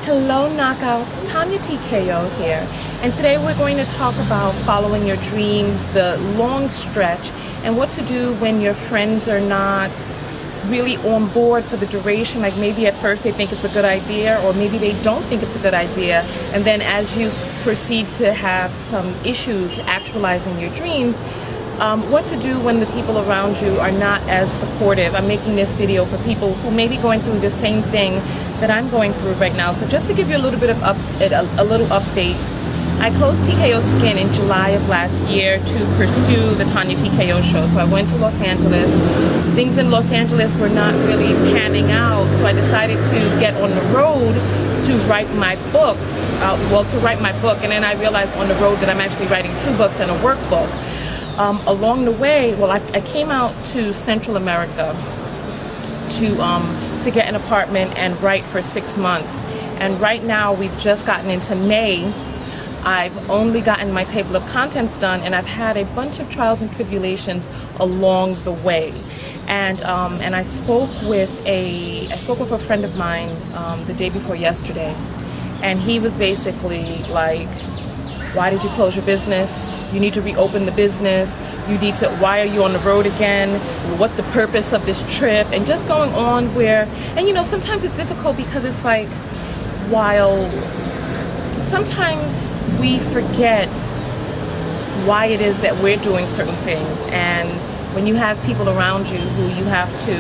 Hello knockouts, TonyaTko here, and today we're going to talk about following your dreams, the long stretch, and what to do when your friends are not really on board for the duration. Like maybe at first they think it's a good idea, or maybe they don't think it's a good idea, and then as you proceed to have some issues actualizing your dreams, what to do when the people around you are not as supportive. I'm making this video for people who may be going through the same thing that I'm going through right now. So just to give you a little bit of a little update, I closed TKO Skin in July of last year to pursue the TonyaTko show. So I went to Los Angeles. Things in Los Angeles were not really panning out, so I decided to get on the road to write my books. To write my book, and then I realized on the road that I'm actually writing 2 books and a workbook. Along the way, I came out to Central America to get an apartment and write for 6 months. And right now we've just gotten into May. I've only gotten my table of contents done, and I've had a bunch of trials and tribulations along the way. And I spoke with a friend of mine the day before yesterday, and he was basically like, "Why did you close your business? You need to reopen the business. Why are you on the road again? What's the purpose of this trip?" And just going on and you know, sometimes it's difficult because it's like, while sometimes we forget why it is that we're doing certain things, and when you have people around you who you have to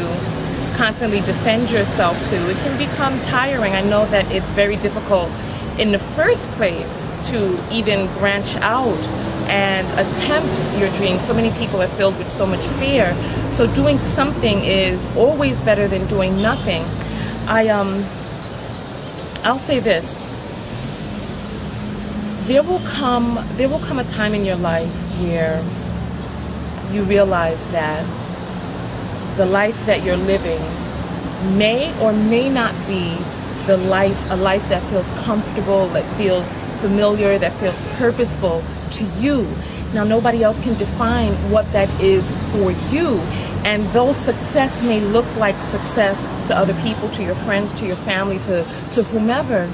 constantly defend yourself to, it can become tiring. I know that it's very difficult in the first place to even branch out and attempt your dreams. So many people are filled with so much fear. So doing something is always better than doing nothing. I'll say this. There will come a time in your life where you realize that the life that you're living may or may not be a life that feels comfortable, that feels familiar, that feels purposeful to you. Now, nobody else can define what that is for you. And though success may look like success to other people, to your friends, to your family, to whomever,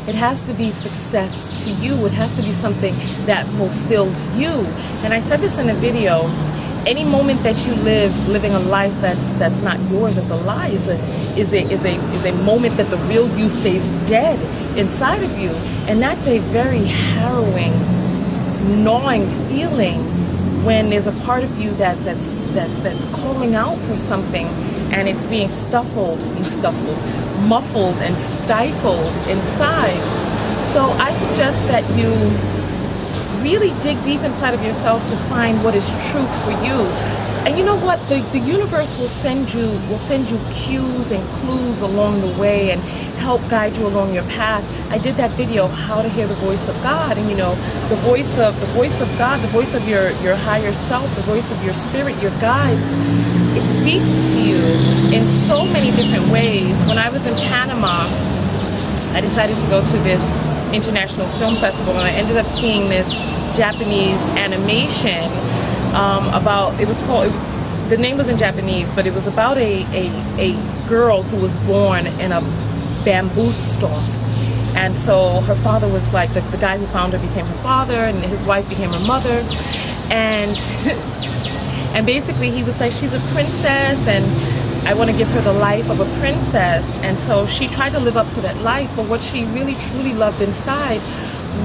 it has to be success to you. It has to be something that fulfills you. And I said this in a video. Any moment that you living a life that's not yours, it's a lie, is a moment that the real you stays dead inside of you. And that's a very harrowing, gnawing feeling when there's a part of you that's calling out for something, and it's being muffled and stifled inside. So I suggest that you really dig deep inside of yourself to find what is truth for you. And you know what? The universe will send you cues and clues along the way and help guide you along your path. I did that video, How to Hear the Voice of God, and you know, the voice of God, the voice of your higher self, the voice of your spirit, your guides. It speaks to you in so many different ways. When I was in Panama, I decided to go to this international film festival, and I ended up seeing this Japanese animation the name was in Japanese, but it was about a girl who was born in a bamboo stalk. And so her father was like, the guy who found her became her father, and his wife became her mother. And and basically he was like, she's a princess, and I want to give her the life of a princess. And so she tried to live up to that life, but what she really truly loved inside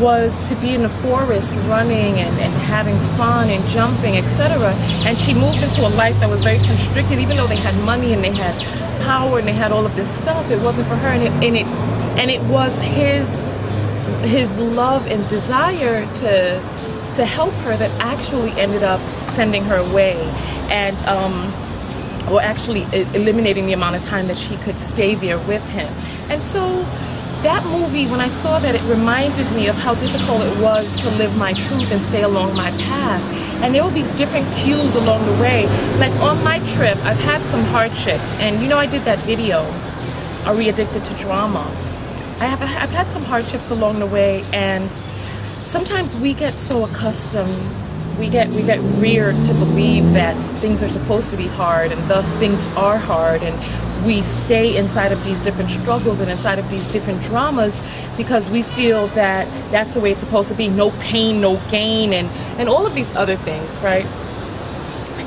was to be in the forest running and having fun and jumping, etc. And she moved into a life that was very constricted. Even though they had money and they had power and they had all of this stuff, it wasn't for her. And it was his love and desire to help her that actually ended up sending her away, and or actually eliminating the amount of time that she could stay there with him. And so that movie, when I saw that, it reminded me of how difficult it was to live my truth and stay along my path. And there will be different cues along the way. Like on my trip, I've had some hardships. And you know, I did that video, Are We Addicted to Drama? I've had some hardships along the way, and sometimes we get so accustomed we get reared to believe that things are supposed to be hard, and thus things are hard, and we stay inside of these different struggles and inside of these different dramas because we feel that that's the way it's supposed to be. No pain, no gain, and all of these other things, right?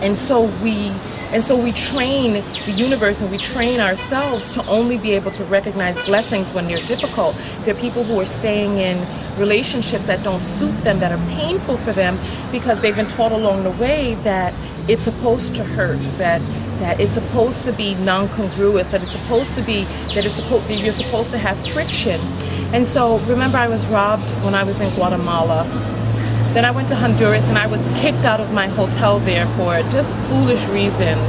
And so we train the universe and we train ourselves to only be able to recognize blessings when they're difficult. There are people who are staying in relationships that don't suit them, that are painful for them, because they've been taught along the way that it's supposed to hurt, that it's supposed to be non-congruous, that it's supposed to be, that you're supposed to have friction. And so remember, I was robbed when I was in Guatemala. Then I went to Honduras and I was kicked out of my hotel there for just foolish reasons.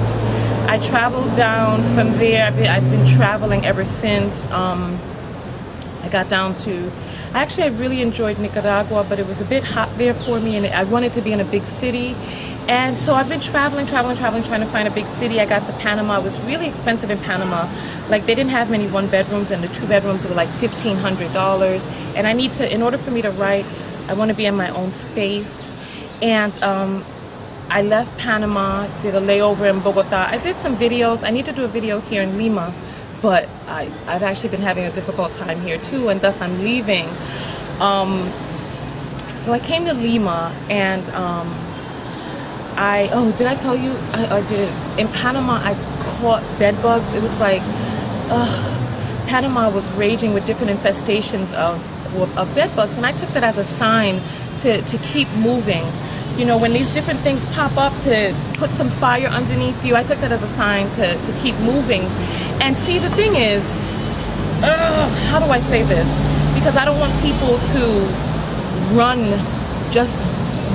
I traveled down from there. I've been traveling ever since. I got down to, I really enjoyed Nicaragua, but it was a bit hot there for me, and I wanted to be in a big city. And so I've been traveling, trying to find a big city. I got to Panama. It was really expensive in Panama. Like, they didn't have many one bedrooms, and the 2 bedrooms were like $1,500. And I need to, in order for me to write, I want to be in my own space. And I left Panama, did a layover in Bogota. I did some videos. I need to do a video here in Lima, but I've actually been having a difficult time here too, and thus I'm leaving. So I came to Lima, and did I tell you? I did. In Panama, I caught bed bugs. It was like, Panama was raging with different infestations of bed bugs, and I took that as a sign to keep moving. You know, when these different things pop up, to put some fire underneath you, I took that as a sign to keep moving. And see, the thing is, how do I say this? Because I don't want people to run just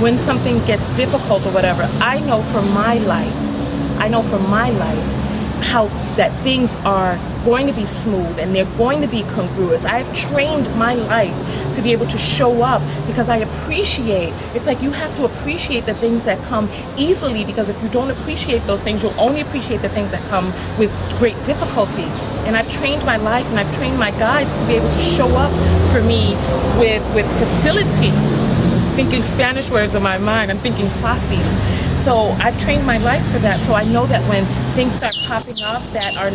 when something gets difficult or whatever. I know from my life, how that things are going to be smooth and they're going to be congruous. I have trained my life to be able to show up because I appreciate. It's like you have to appreciate the things that come easily, because if you don't appreciate those things, you'll only appreciate the things that come with great difficulty. And I've trained my life and I've trained my guides to be able to show up for me with facility. Thinking Spanish words in my mind, I'm thinking fácil. So I've trained my life for that. So I know that when things start popping up that are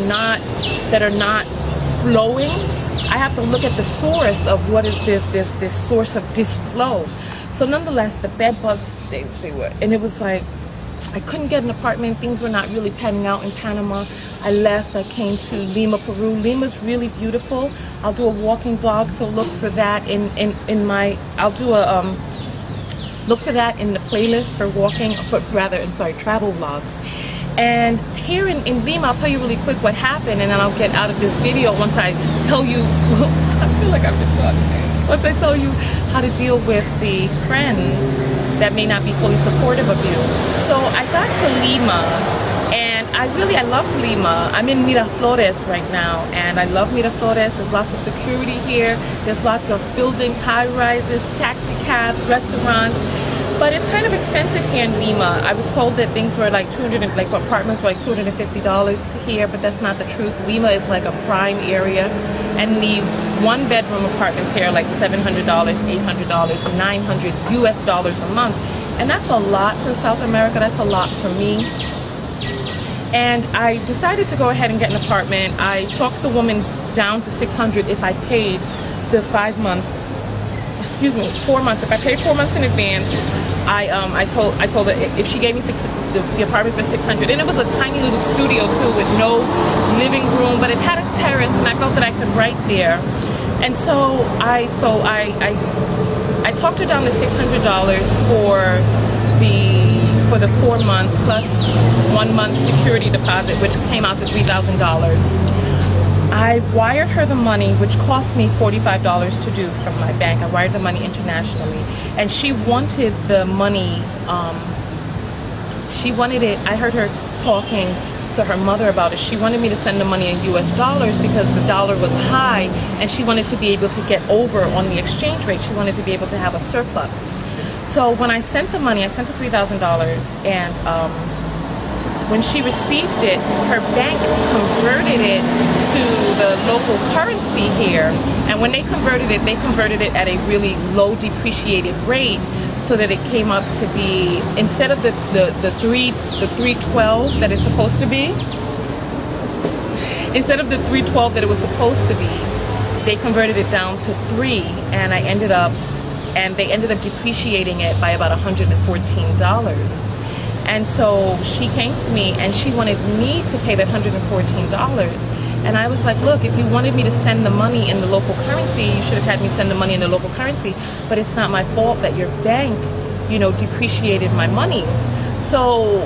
not flowing, I have to look at the source of what is this source of disflow. So nonetheless, the bed bugs, they were, and it was like, I couldn't get an apartment. Things were not really panning out in Panama. I left. I came to Lima, Peru. Lima's really beautiful. I'll do a walking vlog, so look for that in my. I'll do a look for that in the playlist for walking, but rather, travel vlogs. And here in Lima, I'll tell you really quick what happened, and then I'll get out of this video once I tell you. I feel like I've been talking. Once I tell you how to deal with the friends that may not be fully supportive of you. So I got to Lima, and I love Lima. I'm in Miraflores right now, and I love Miraflores. There's lots of security here. There's lots of buildings, high-rises, taxi cabs, restaurants. But it's kind of expensive here in Lima. I was told that things were like apartments were like $250 to here, but that's not the truth. Lima is like a prime area, and the one-bedroom apartments here are like $700, $800, $900 US dollars a month. And that's a lot for South America. That's a lot for me. And I decided to go ahead and get an apartment. I talked the woman down to $600 if I paid the 4 months. If I paid 4 months in advance, I told her if she gave me the apartment for $600, and it was a tiny little studio too with no living room, but it had a terrace, and I felt that I could write there. And so I talked her down to $600 for the 4 months plus 1 month security deposit, which came out to $3,000. I wired her the money, which cost me $45 to do from my bank. I wired the money internationally, and she wanted the money. She wanted it. I heard her talking to her mother about it. She wanted me to send the money in US dollars because the dollar was high, and she wanted to be able to get over on the exchange rate. She wanted to be able to have a surplus. So when I sent the money, I sent the $3,000, and when she received it, her bank converted it to the local currency here. And when they converted it at a really low depreciated rate. so that it came up to be, instead of the 312 that it's supposed to be, instead of the 312 that it was supposed to be, they converted it down to 3, and they ended up depreciating it by about $114. And so she came to me and she wanted me to pay that $114. And I was like, look, if you wanted me to send the money in the local currency, you should have had me send the money in the local currency. But it's not my fault that your bank, you know, depreciated my money. So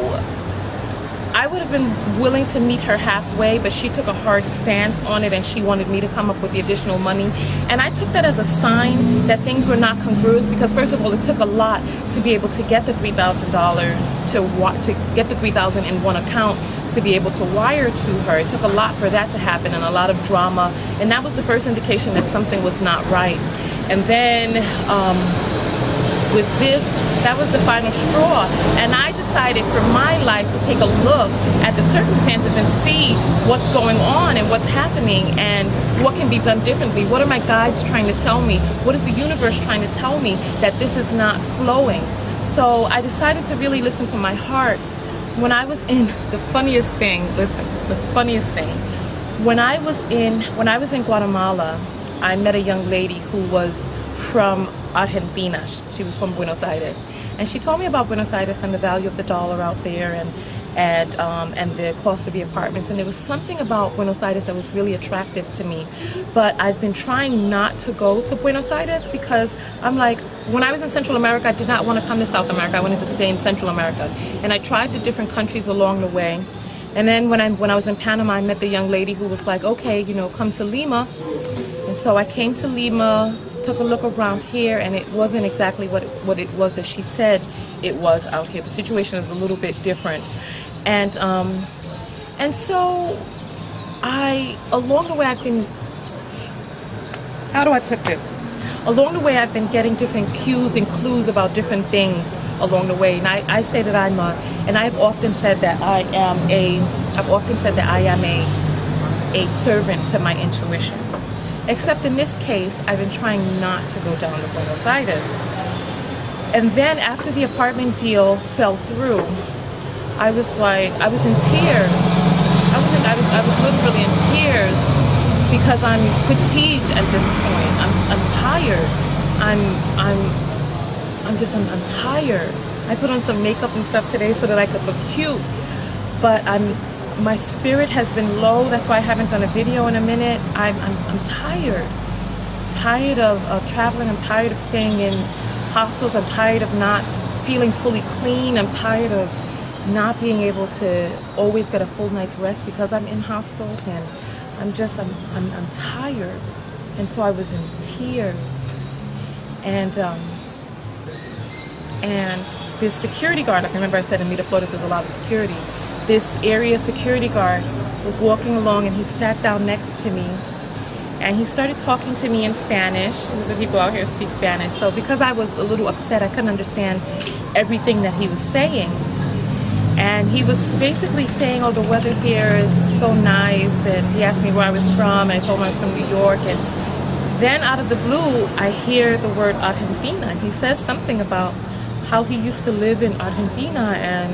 I would have been willing to meet her halfway, but she took a hard stance on it and she wanted me to come up with the additional money. And I took that as a sign that things were not congruous, because first of all, it took a lot to be able to get the $3,000 to get the $3,000 in one account to be able to wire to her. It took a lot for that to happen and a lot of drama. And that was the first indication that something was not right. And then with this, that was the final straw. And I decided for my life to take a look at the circumstances and see what's going on and what's happening and what can be done differently. What are my guides trying to tell me? What is the universe trying to tell me that this is not flowing? So I decided to really listen to my heart. When I was in, the funniest thing, listen, the funniest thing, when I was in Guatemala, I met a young lady who was from Argentina. She was from Buenos Aires, and she told me about Buenos Aires and the value of the dollar out there, and the cost of the apartments. And there was something about Buenos Aires that was really attractive to me. But I've been trying not to go to Buenos Aires because I'm like, when I was in Central America, I did not want to come to South America. I wanted to stay in Central America. And I tried the different countries along the way. And then when I was in Panama, I met the young lady who was like, okay, you know, come to Lima. And so I came to Lima, took a look around here, and it wasn't exactly what it was that she said it was out here. The situation is a little bit different. And so along the way I've been, how do I put this? Along the way I've been getting different cues and clues about different things along the way. And I say that I've often said that I am a servant to my intuition. Except in this case, I've been trying not to go down to Buenos Aires. And then after the apartment deal fell through, I was in tears. I was literally in tears because I'm fatigued at this point. I'm tired. I'm tired. I put on some makeup and stuff today so that I could look cute, but my spirit has been low. That's why I haven't done a video in a minute. I'm tired of traveling. I'm tired of staying in hostels. I'm tired of not feeling fully clean. I'm tired of not being able to always get a full night's rest because I'm in hostels, and I'm tired. And so I was in tears. And this security guard, I can remember I said in Miraflores there's a lot of security. This area security guard was walking along, and he sat down next to me, and he started talking to me in Spanish. The people out here speak Spanish. So because I was a little upset, I couldn't understand everything that he was saying. And he was basically saying, oh, the weather here is so nice. And he asked me where I was from, and I told him I was from New York. And then out of the blue, I hear the word Argentina. He says something about how he used to live in Argentina, and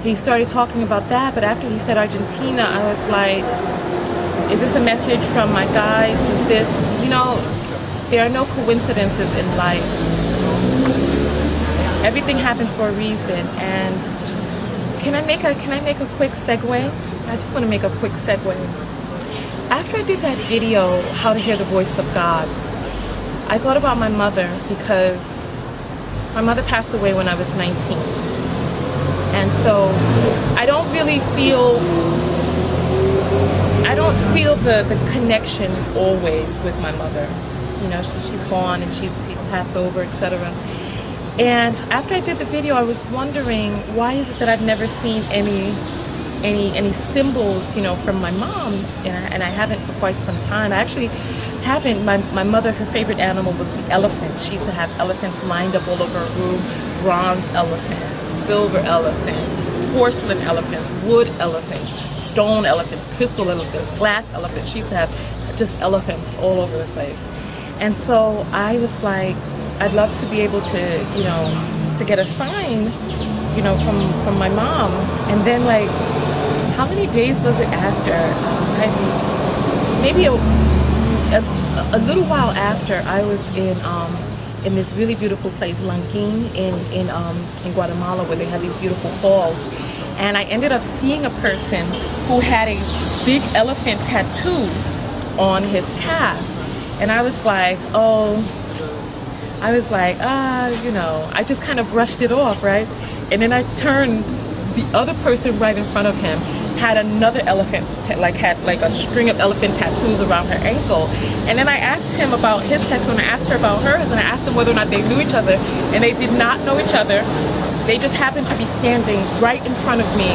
he started talking about that. But after he said Argentina, I was like, is this a message from my guides? Is this, you know, there are no coincidences in life. Everything happens for a reason. And can I make a quick segue? I just want to make a quick segue. After I did that video, How to Hear the Voice of God, I thought about my mother, because my mother passed away when I was 19. And so I don't feel the connection always with my mother. You know, she's gone and she's passed over, etc. And after I did the video, I was wondering, why is it that I've never seen any symbols, you know, from my mom, and I haven't for quite some time. I actually haven't. My mother, her favorite animal was the elephant. She used to have elephants lined up all over her room, bronze elephants, silver elephants, porcelain elephants, wood elephants, stone elephants, crystal elephants, glass elephants. She used to have just elephants all over the place. And so I was like, I'd love to be able to, you know, to get a sign, you know, from my mom. And then, like, how many days was it after? Maybe a little while after, I was in this really beautiful place, Lanquin, in Guatemala, where they have these beautiful falls. And I ended up seeing a person who had a big elephant tattoo on his calf. And I was like, you know, I just kind of brushed it off, right? And then I turned, the other person right in front of him had another elephant, had a string of elephant tattoos around her ankle. And then I asked him about his tattoo, and I asked her about hers, and I asked them whether or not they knew each other, and they did not know each other. They just happened to be standing right in front of me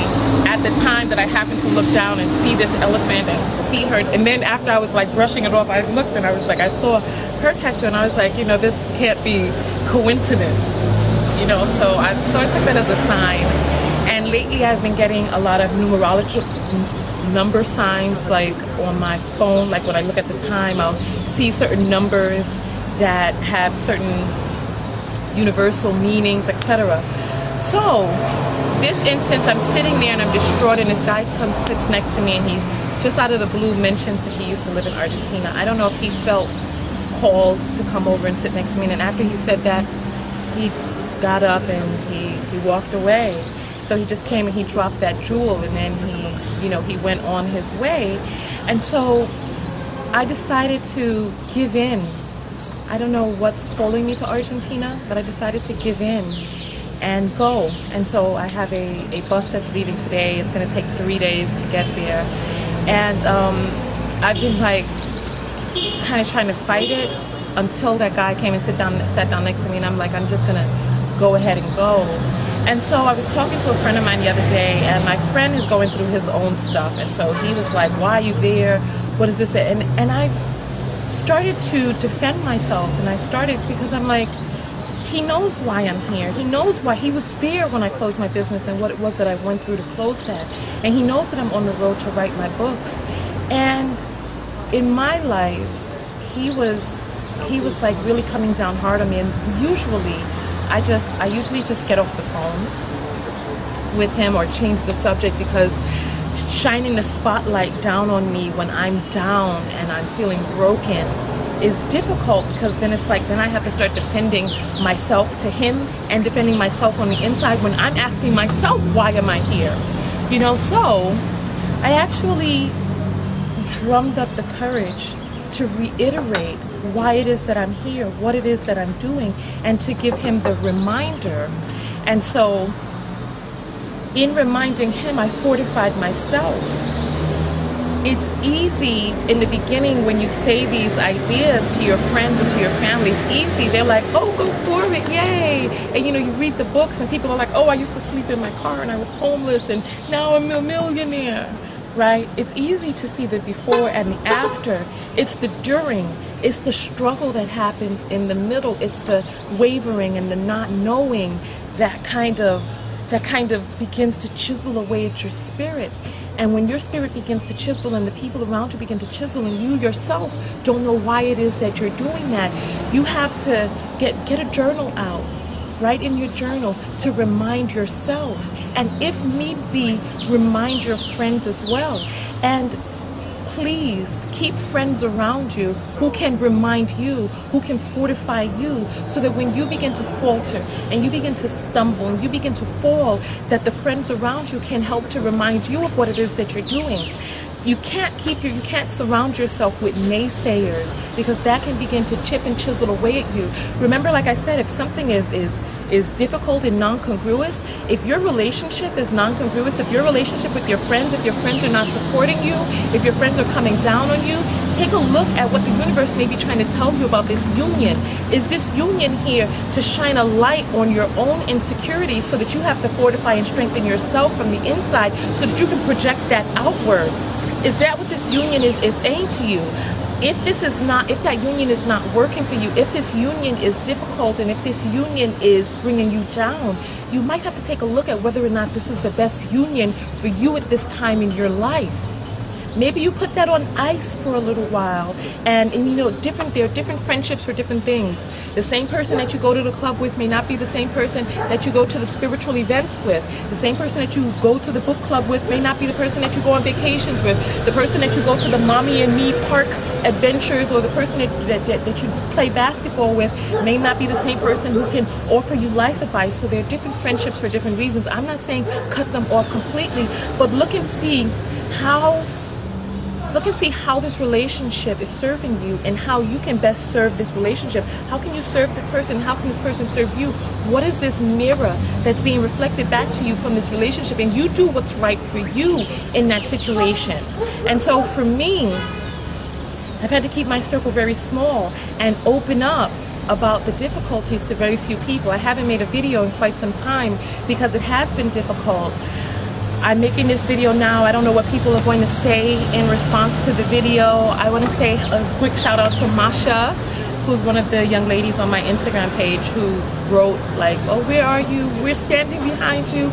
at the time that I happened to look down and see this elephant and see her. And then after I was like brushing it off, I looked and I was like, I saw her tattoo, and I was like, you know, this can't be coincidence, you know. So I took that as a sign. And lately I've been getting a lot of numerological number signs, like on my phone. Like when I look at the time, I'll see certain numbers that have certain universal meanings, etc. So this instance, I'm sitting there and I'm distraught, and this guy comes, sits next to me, and he just out of the blue mentions that he used to live in Argentina. I don't know if he felt called to come over and sit next to me, and after he said that, he got up and he walked away. So he just came and he dropped that jewel, and then he went on his way. And so I decided to give in. I don't know what's calling me to Argentina, but I decided to give in and go. And so I have a bus that's leaving today. It's going to take 3 days to get there. And I've been like kind of trying to fight it until that guy came and sat down next to me, and I'm like, I'm just going to go ahead and go. And so I was talking to a friend of mine the other day, and my friend is going through his own stuff. And so he was like, why are you there? What is this? And I started to defend myself, and I started because I'm like, he knows why I'm here. He knows why. He was there when I closed my business and what it was that I went through to close that. And he knows that I'm on the road to write my books. And in my life, he was like really coming down hard on me. And usually, I usually just get off the phone with him or change the subject, because shining the spotlight down on me when I'm down and I'm feeling broken is difficult, because then it's like, then I have to start defending myself to him and defending myself on the inside when I'm asking myself, why am I here? You know, so I actually drummed up the courage to reiterate why it is that I'm here, what it is that I'm doing, and to give him the reminder. And so in reminding him, I fortified myself. It's easy in the beginning when you say these ideas to your friends and to your family. It's easy. They're like, oh, go for it, yay. And you know, you read the books and people are like, oh, I used to sleep in my car and I was homeless and now I'm a millionaire, right? It's easy to see the before and the after. It's the during. It's the struggle that happens in the middle. It's the wavering and the not knowing that kind of begins to chisel away at your spirit. And when your spirit begins to chisel and the people around you begin to chisel and you yourself don't know why it is that you're doing that, you have to get a journal out. Write in your journal to remind yourself. And if need be, remind your friends as well. And please keep friends around you who can remind you, who can fortify you, so that when you begin to falter and you begin to stumble and you begin to fall, that the friends around you can help to remind you of what it is that you're doing. You can't surround yourself with naysayers, because that can begin to chip and chisel away at you. Remember, like I said, if something is difficult and non-congruous, if your relationship is non-congruous, if your relationship with your friends, if your friends are not supporting you, if your friends are coming down on you, take a look at what the universe may be trying to tell you about this union. Is this union here to shine a light on your own insecurities so that you have to fortify and strengthen yourself from the inside so that you can project that outward? Is that what this union is saying to you? If that union is not working for you, if this union is difficult, and if this union is bringing you down, you might have to take a look at whether or not this is the best union for you at this time in your life. Maybe you put that on ice for a little while, and you know, there are different friendships for different things. The same person that you go to the club with may not be the same person that you go to the spiritual events with. The same person that you go to the book club with may not be the person that you go on vacations with. The person that you go to the mommy and me park adventures, or the person that you play basketball with may not be the same person who can offer you life advice. So there are different friendships for different reasons. I'm not saying cut them off completely, but look and see how this relationship is serving you, and how you can best serve this relationship. How can you serve this person? How can this person serve you? What is this mirror that's being reflected back to you from this relationship? And you do what's right for you in that situation. And so for me, I've had to keep my circle very small and open up about the difficulties to very few people. I haven't made a video in quite some time because it has been difficult. I'm making this video now. I don't know what people are going to say in response to the video. I want to say a quick shout out to Masha, who's one of the young ladies on my Instagram page, who wrote like, oh, where are you? We're standing behind you.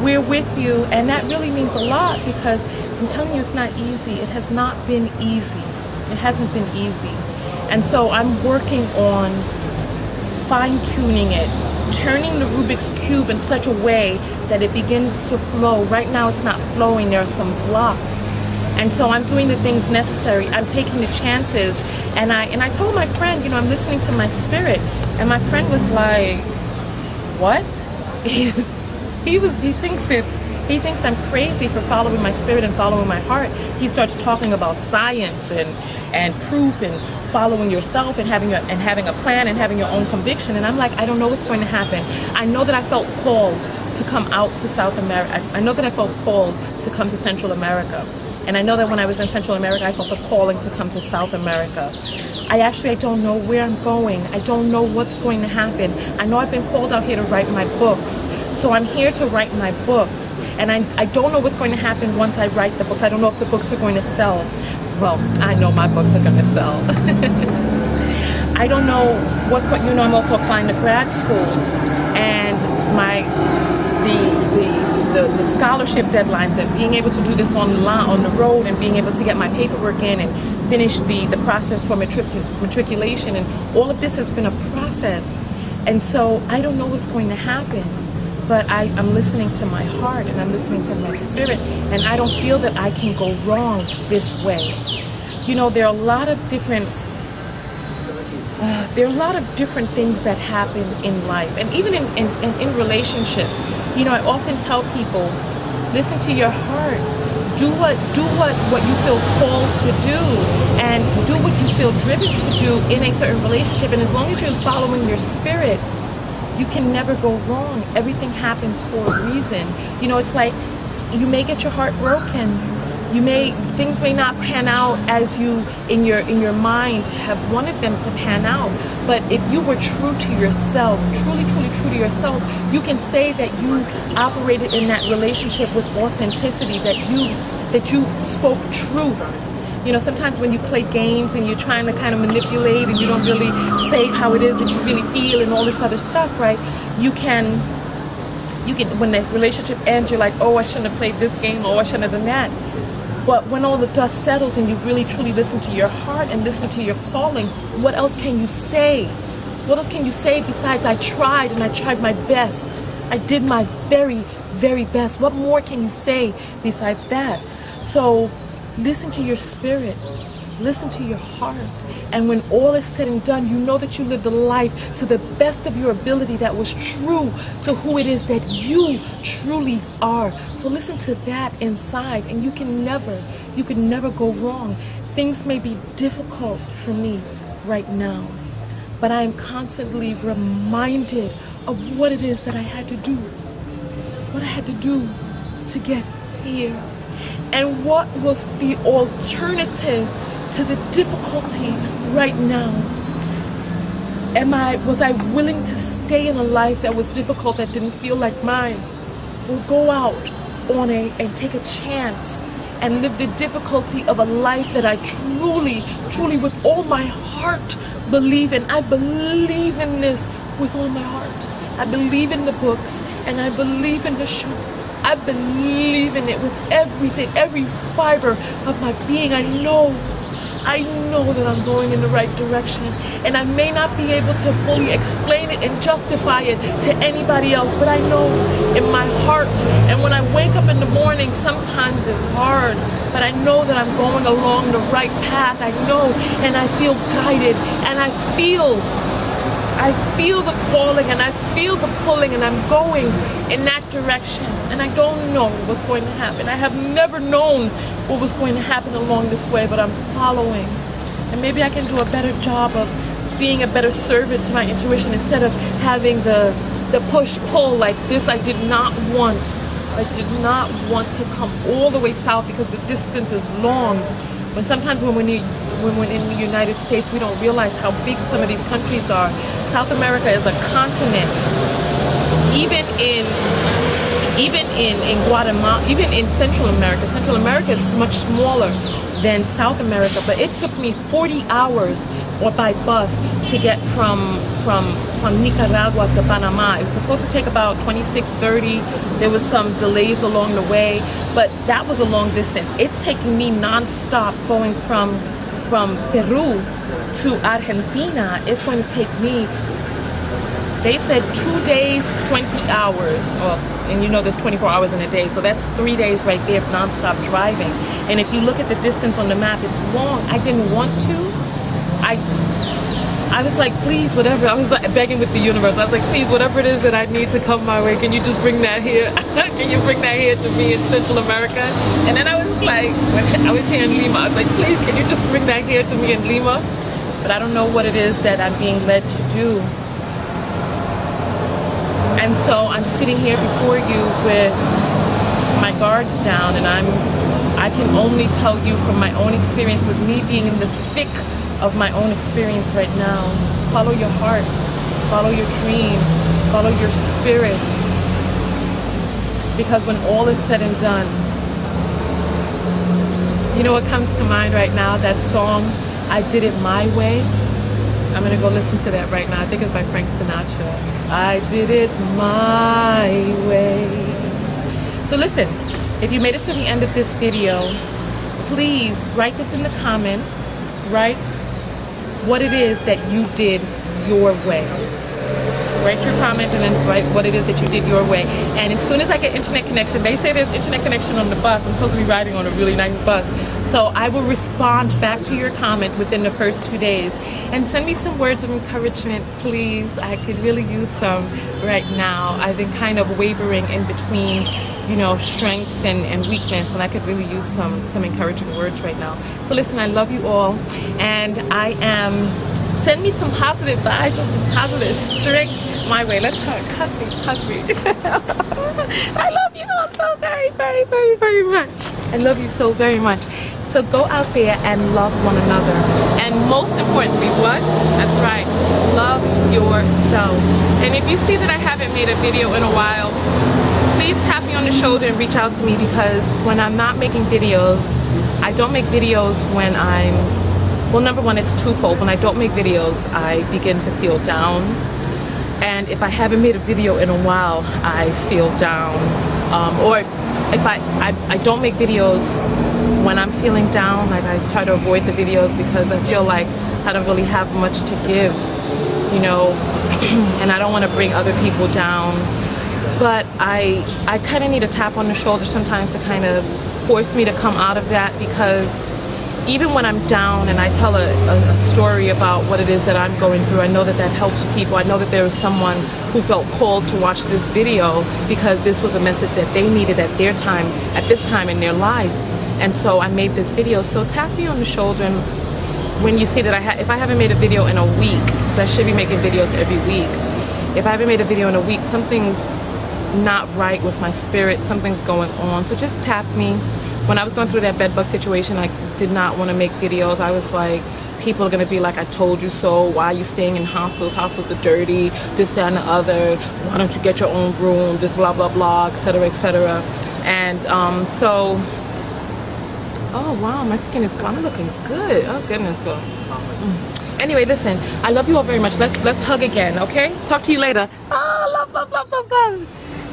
We're with you. And that really means a lot, because I'm telling you, it's not easy. It has not been easy. It hasn't been easy. And so I'm working on fine-tuning it, turning the Rubik's Cube in such a way that it begins to flow. Right now it's not flowing, there are some blocks. And so I'm doing the things necessary. I'm taking the chances. And I told my friend, you know, I'm listening to my spirit. And my friend was like, what? He thinks I'm crazy for following my spirit and following my heart. He starts talking about science and proof and following yourself and having a plan and having your own conviction. And I'm like, I don't know what's going to happen. I know that I felt called to come out to South America. I know that I felt called to come to Central America. And I know that when I was in Central America, I felt the calling to come to South America. I don't know where I'm going. I don't know what's going to happen. I know I've been called out here to write my books. So I'm here to write my books. And I don't know what's going to happen once I write the books. I don't know if the books are going to sell. Well, I know my books are going to sell. I don't know what's going, you know, I'm also applying to grad school, and the scholarship deadlines and being able to do this on the road and being able to get my paperwork in and finish the process for matriculation, and all of this has been a process. And so I don't know what's going to happen. But I'm listening to my heart, and I'm listening to my spirit, and I don't feel that I can go wrong this way. You know, there are a lot of different things that happen in life, and even in relationships. You know, I often tell people, listen to your heart. Do what you feel called to do, and do what you feel driven to do in a certain relationship. And as long as you're following your spirit, you can never go wrong. Everything happens for a reason. You know, it's like you may get your heart broken. Things may not pan out as you in your mind have wanted them to pan out. But if you were true to yourself, truly true to yourself, you can say that you operated in that relationship with authenticity, that you spoke truth. You know, sometimes when you play games and you're trying to kind of manipulate and you don't really say how it is that you really feel and all this other stuff, right? You can, when the relationship ends, you're like, oh, I shouldn't have played this game, oh, I shouldn't have done that. But when all the dust settles and you really truly listen to your heart and listen to your calling, what else can you say? What else can you say besides I tried, and I tried my best. I did my very, very best. What more can you say besides that? So listen to your spirit, listen to your heart, and when all is said and done, you know that you lived a life to the best of your ability that was true to who it is that you truly are. So listen to that inside, and you can never go wrong. Things may be difficult for me right now, but I am constantly reminded of what it is that I had to do, to get here. And what was the alternative to the difficulty right now? Was I willing to stay in a life that was difficult, that didn't feel like mine? Or go out and take a chance and live the difficulty of a life that I truly, truly with all my heart believe in? I believe in this with all my heart. I believe in the books, and I believe in the show. I believe in it with everything, every fiber of my being. I know that I'm going in the right direction, and I may not be able to fully explain it and justify it to anybody else, but I know in my heart, and when I wake up in the morning, sometimes it's hard, but I know that I'm going along the right path. I know, and I feel guided, and I feel the calling, and I feel the pulling, and I'm going in that direction, and I don't know what's going to happen. I have never known what was going to happen along this way, but I'm following, and maybe I can do a better job of being a better servant to my intuition instead of having the push-pull like this. I did not want to come all the way south because the distance is long. When sometimes when we're in the United States, we don't realize how big some of these countries are. South America is a continent. Even in Guatemala, even in Central America is much smaller than South America, but it took me 40 hours or by bus to get from Nicaragua to Panama. It was supposed to take about 26-30. There was some delays along the way, but that was a long distance. It's taking me non-stop going from Peru to Argentina. It's going to take me, they said 2 days, 20 hours. And you know there's 24 hours in a day, so that's 3 days right there of non-stop driving. And if you look at the distance on the map, it's long. I didn't want to. I was like, please, whatever. I was like begging with the universe. I was like, please, whatever it is that I need to come my way, can you just bring that here? Can you bring that here to me in Central America? And then I was like, when I was here in Lima, I was like, please, can you just bring that here to me in Lima? But I don't know what it is that I'm being led to do. And so I'm sitting here before you with my guards down, and I can only tell you from my own experience, with me being in the thick of my own experience right now. Follow your heart, follow your dreams, follow your spirit. Because when all is said and done, you know what comes to mind right now? That song, I Did It My Way. I'm gonna go listen to that right now. I think it's by Frank Sinatra. I did it my way. So listen, if you made it to the end of this video, please write this in the comments. Write what it is that you did your way. Write your comment and then write what it is that you did your way. And as soon as I get internet connection, they say there's internet connection on the bus. I'm supposed to be riding on a really nice bus. So I will respond back to your comment within the first 2 days. And send me some words of encouragement, please. I could really use some right now. I've been kind of wavering in between, you know, strength and weakness, and I could really use some encouraging words right now. So listen, I love you all, and send me some positive vibes, some positive strength my way. Let's hug me. I love you all so very, very, very, very much. I love you so very much. So go out there and love one another. And most importantly, what? That's right, love yourself. And if you see that I haven't made a video in a while, please tap me on the shoulder and reach out to me, because when I'm not making videos, I don't make videos when well, number one, it's twofold. When I don't make videos, I begin to feel down. And if I haven't made a video in a while, I feel down. Or if I don't make videos when I'm feeling down, like I try to avoid the videos because I feel like I don't really have much to give, you know, and I don't want to bring other people down. But I kind of need a tap on the shoulder sometimes to kind of force me to come out of that, because even when I'm down and I tell a story about what it is that I'm going through, I know that that helps people. I know that there was someone who felt called to watch this video because this was a message that they needed at their time, at this time in their life. And so I made this video. So tap me on the shoulder, and when you see that if I haven't made a video in a week, because I should be making videos every week, if I haven't made a video in a week, something's not right with my spirit, something's going on. So just tap me. When I was going through that bed bug situation, I did not want to make videos. I was like, people are going to be like, I told you so. Why are you staying in hostels? Hostels are dirty, this, that, and the other. Why don't you get your own room? This, blah, blah, blah, etc., etc. And so, oh, wow, my skin is, I'm looking good. Oh, goodness, girl. Anyway, listen, I love you all very much. Let's hug again, okay? Talk to you later. Oh, love, love, love, love, love.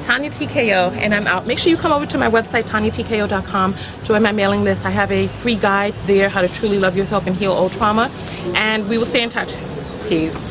TonyaTko, and I'm out. Make sure you come over to my website, TonyaTko.com. Join my mailing list. I have a free guide there, how to truly love yourself and heal old trauma. And we will stay in touch. Peace.